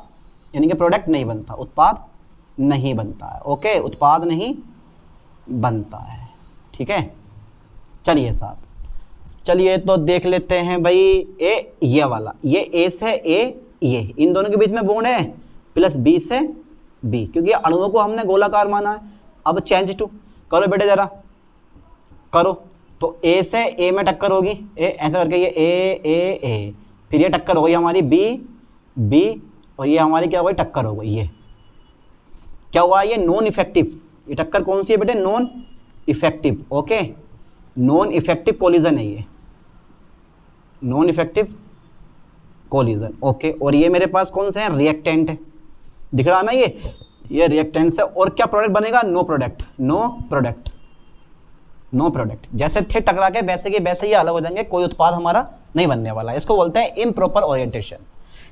यानी कि प्रोडक्ट नहीं बनता, उत्पाद नहीं बनता है। ओके, उत्पाद नहीं बनता है, ठीक है। चलिए साहब, चलिए तो देख लेते हैं भाई, ए ये वाला, ये ए से ए, ये इन दोनों के बीच में बॉन्ड है, प्लस बी से बी, क्योंकि अणुओं को हमने गोलाकार माना है। अब चेंज टू करो बेटे, जरा करो, तो ए से ए में टक्कर होगी, ए ऐसा करके ये ए, फिर ये टक्कर हो गई हमारी बी, और ये हमारी क्या हो गई, टक्कर हो गई। ये क्या हुआ, ये नॉन इफेक्टिव, ये टक्कर कौन सी है बेटे, non effective. Okay, non effective collision है ये, नॉन इफेक्टिव कोलिजन। ओके, और ये मेरे पास कौन से हैं, रिएक्टेंट है, दिख रहा ना, ये रिएक्टेंट से, और क्या प्रोडक्ट बनेगा, no product, no product, no product. जैसे थे टकरा के वैसे के वैसे ही अलग हो जाएंगे, कोई उत्पाद हमारा नहीं बनने वाला है। इसको बोलते हैं इम्प्रॉपर ओरिएंटेशन।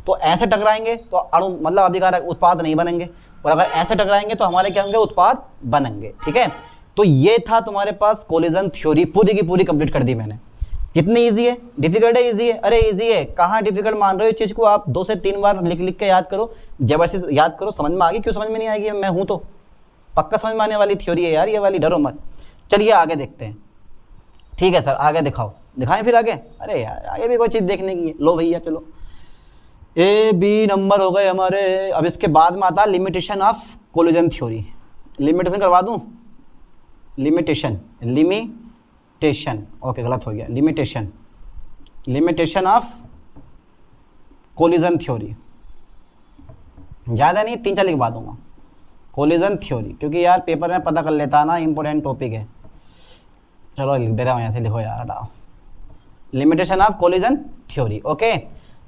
तो ऐसे टकराएंगे तो अणु मतलब अभी कहा उत्पाद नहीं बनेंगे, और अगर ऐसे टकराएंगे तो हमारे क्या होंगे, उत्पाद बनेंगे, ठीक है। तो ये था तुम्हारे पास कोलिजन थ्योरी, पूरी की पूरी कंप्लीट कर दी मैंने। कितनी इजी है, डिफिकल्ट है, इजी है, अरे इजी है, कहाँ डिफिकल्ट मान रहे हो। इस चीज़ को आप 2 से 3 बार लिख के याद करो, जबरदस्ती याद करो, समझ में आ गई। क्यों समझ में नहीं आएगी, मैं हूँ तो पक्का समझ में आने वाली थ्योरी है यार ये वाली, डरो मत। चलिए आगे देखते हैं, ठीक है सर, आगे दिखाओ, दिखाएं फिर आगे। अरे यार आगे भी कोई चीज़ देखने की है, लो भैया चलो, ए बी नंबर हो गए हमारे। अब इसके बाद में आता है limitation of collision theory. Limitation करवा दूं, लिमिटेशन, ओके गलत हो गया, लिमिटेशन ऑफ कोलिजन थ्योरी, ज़्यादा नहीं 3-4 लिखवा दूंगा, कोलिजन थ्योरी, क्योंकि यार पेपर में पता कर लेता है ना, इंपॉर्टेंट टॉपिक है। चलो लिख दे रहा हूँ, यहाँ से लिखो यार, हटाओ, limitation of collision theory. Okay,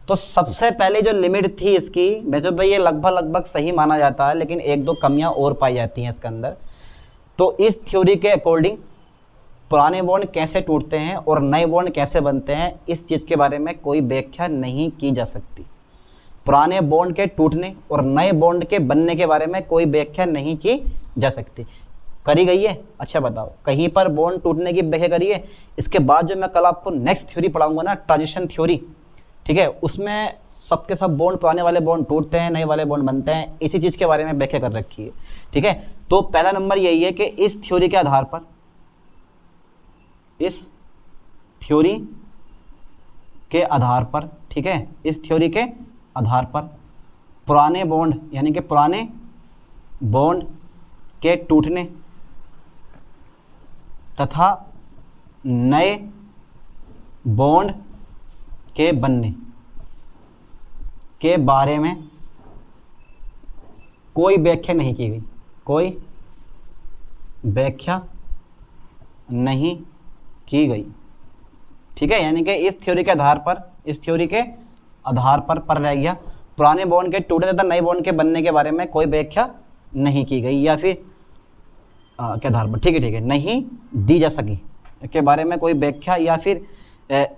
तो सबसे पहले जो लिमिट थी इसकी, वैसे तो ये लगभग सही माना जाता है, लेकिन 1-2 कमियां और पाई जाती हैं इसके अंदर। तो इस थ्योरी के अकॉर्डिंग पुराने बॉन्ड कैसे टूटते हैं और नए बॉन्ड कैसे बनते हैं, इस चीज़ के बारे में कोई व्याख्या नहीं की जा सकती। पुराने बॉन्ड के टूटने और नए बॉन्ड के बनने के बारे में कोई व्याख्या नहीं की जा सकती। करी गई है? अच्छा बताओ, कहीं पर बॉन्ड टूटने की व्याख्या करी है? इसके बाद जो मैं कल आपको नेक्स्ट थ्योरी पढ़ाऊंगा ना, ट्रांजिशन थ्योरी, ठीक है, उसमें सबके सब बॉन्ड, पुराने वाले बॉन्ड टूटते हैं, नए वाले बॉन्ड बनते हैं, इसी चीज़ के बारे में व्याख्या कर रखी है, ठीक है। तो पहला नंबर यही है कि इस थ्योरी के आधार पर, इस थ्योरी के आधार पर, ठीक है, इस थ्योरी के आधार पर पुराने बॉन्ड यानी कि पुराने बॉन्ड के टूटने तथा नए बॉन्ड के बनने के बारे में कोई व्याख्या नहीं की गई, कोई व्याख्या नहीं की गई, ठीक है। यानी कि इस थ्योरी के आधार पर, इस थ्योरी के आधार पर रह गया, पुराने बॉन्ड के टूटने तथा नए बॉन्ड के बनने के बारे में कोई व्याख्या नहीं की गई, या फिर के आधार पर, ठीक है, नहीं दी जा सकी के बारे में कोई व्याख्या, या फिर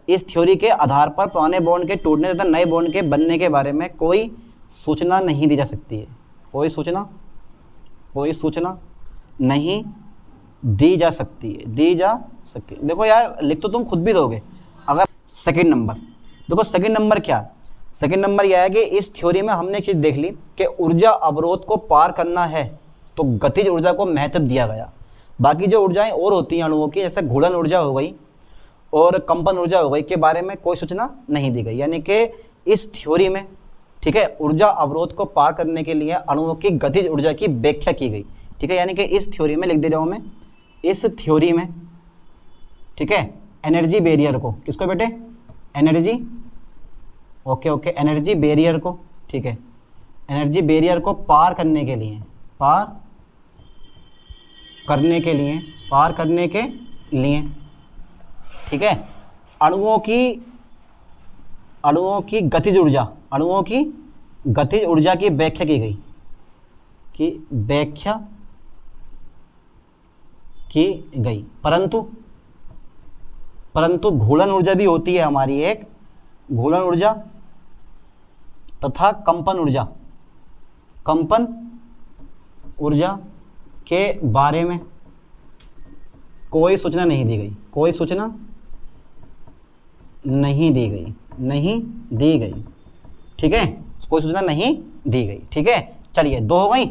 इस थ्योरी के आधार पर पुराने बॉन्ड के टूटने तथा नए बॉन्ड के बनने के बारे में कोई सूचना नहीं दी जा सकती है, कोई सूचना नहीं दी जा सकती है, देखो यार लिख तो तुम खुद भी दोगे। अगर सेकंड नंबर देखो, सेकंड नंबर क्या, सेकंड नंबर यह है कि इस थ्योरी में हमने एक चीज़ देख ली कि ऊर्जा अवरोध को पार करना है तो गतिज ऊर्जा को महत्व दिया गया। बाकी जो ऊर्जाएं और होती हैं अणुओं की, जैसे घूर्णन ऊर्जा हो गई और कंपन ऊर्जा हो गई, के बारे में कोई सूचना नहीं दी गई। यानी कि इस थ्योरी में, ठीक है, ऊर्जा अवरोध को पार करने के लिए अणुओं की गतिज ऊर्जा की व्याख्या की गई। ठीक है, यानी कि इस थ्योरी में लिख दे रहा हूं मैं, इस थ्योरी में, ठीक है, एनर्जी बैरियर को, किसको बेटे, एनर्जी, ओके, एनर्जी बैरियर को, ठीक है, एनर्जी बैरियर को पार करने के लिए, पार करने के लिए, ठीक है, अणुओं की गतिज ऊर्जा, अणुओं की गतिज ऊर्जा की व्याख्या की गई, परंतु घूर्णन ऊर्जा भी होती है हमारी एक, घूर्णन ऊर्जा तथा कंपन ऊर्जा के बारे में कोई सूचना नहीं दी गई, कोई सूचना नहीं दी गई, ठीक है, कोई सूचना नहीं दी गई। ठीक है, चलिए 2 हो गई,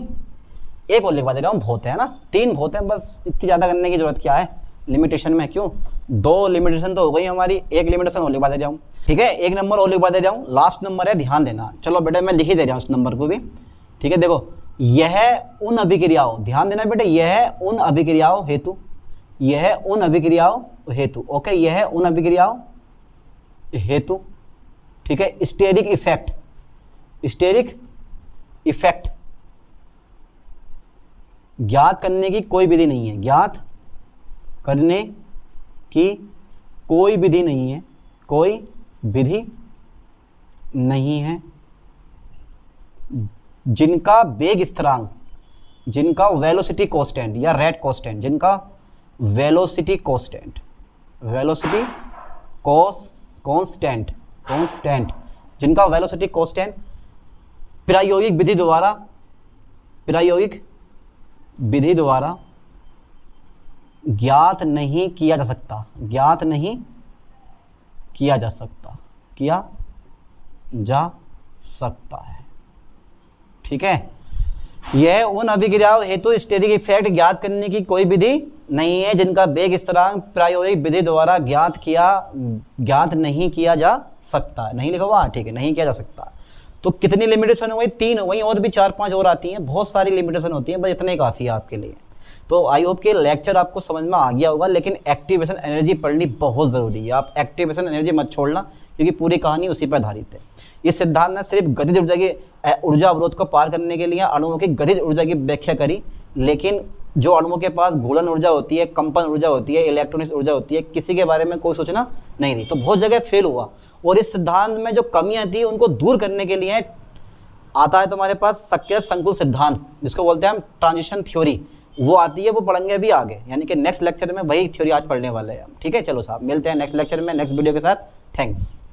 एक और लिखवा दे रहा हूँ, बहुत है ना, 3 बहुत है, बस इतनी ज़्यादा करने की जरूरत क्या है लिमिटेशन में, क्यों, 2 लिमिटेशन तो हो गई हमारी, एक लिमिटेशन और लिखवा दे रहा हूँ। ठीक है, एक नंबर और लिखवा दे रहा हूँ, लास्ट नंबर है, ध्यान देना। चलो बेटे मैं लिख ही दे रहा हूँ उस नंबर को भी। ठीक है, देखो, यह उन अभिक्रियाओं, ध्यान देना बेटे, यह उन अभिक्रियाओं हेतु, ओके, यह उन अभिक्रियाओं हेतु, ठीक है, स्टेरिक इफेक्ट ज्ञात करने की कोई विधि नहीं है, ज्ञात करने की कोई विधि नहीं है, जिनका वेग स्थिरांक, जिनका वेलोसिटी कांस्टेंट या रेट कांस्टेंट, जिनका वेलोसिटी कांस्टेंट, जिनका वेलोसिटी कांस्टेंट प्रायोगिक विधि द्वारा ज्ञात नहीं किया जा सकता है। ठीक है, यह उन अभिक्रियाओं हेतु स्टेरिक इफेक्ट ज्ञात करने की कोई विधि नहीं है, जिनका वेग स्थिरांक प्रायोगिक विधि द्वारा ज्ञात नहीं किया जा सकता है। नहीं लिखा हुआ, ठीक है, नहीं किया जा सकता। तो कितनी लिमिटेशन हो गई, 3 हो गई, और भी 4-5 और आती हैं, बहुत सारी लिमिटेशन होती हैं, बस इतने काफ़ी है आपके लिए। तो आई होप के लेक्चर आपको समझ में आ गया होगा, लेकिन एक्टिवेशन एनर्जी पढ़नी बहुत ज़रूरी है। आप एक्टिवेशन एनर्जी मत छोड़ना, क्योंकि पूरी कहानी उसी पर आधारित है। इस सिद्धांत ने सिर्फ गतिज ऊर्जा की ऊर्जा अवरोध को पार करने के लिए अणुओं की गतिज ऊर्जा की व्याख्या करी, लेकिन जो अणुओं के पास घूर्णन ऊर्जा होती है, कंपन ऊर्जा होती है, इलेक्ट्रॉनिक ऊर्जा होती है, किसी के बारे में कोई सूचना नहीं दी। तो बहुत जगह फेल हुआ, और इस सिद्धांत में जो कमियां थी उनको दूर करने के लिए आता है तुम्हारे पास सक्रिय संकुल सिद्धांत, जिसको बोलते हैं हम ट्रांजिशन थ्योरी, वो आती है, वो पढ़ेंगे अभी आगे, यानी कि नेक्स्ट लेक्चर में वही थ्योरी आज पढ़ने वाले हैं हम। ठीक है, चलो साहब, मिलते हैं नेक्स्ट लेक्चर में नेक्स्ट वीडियो के साथ। थैंक्स।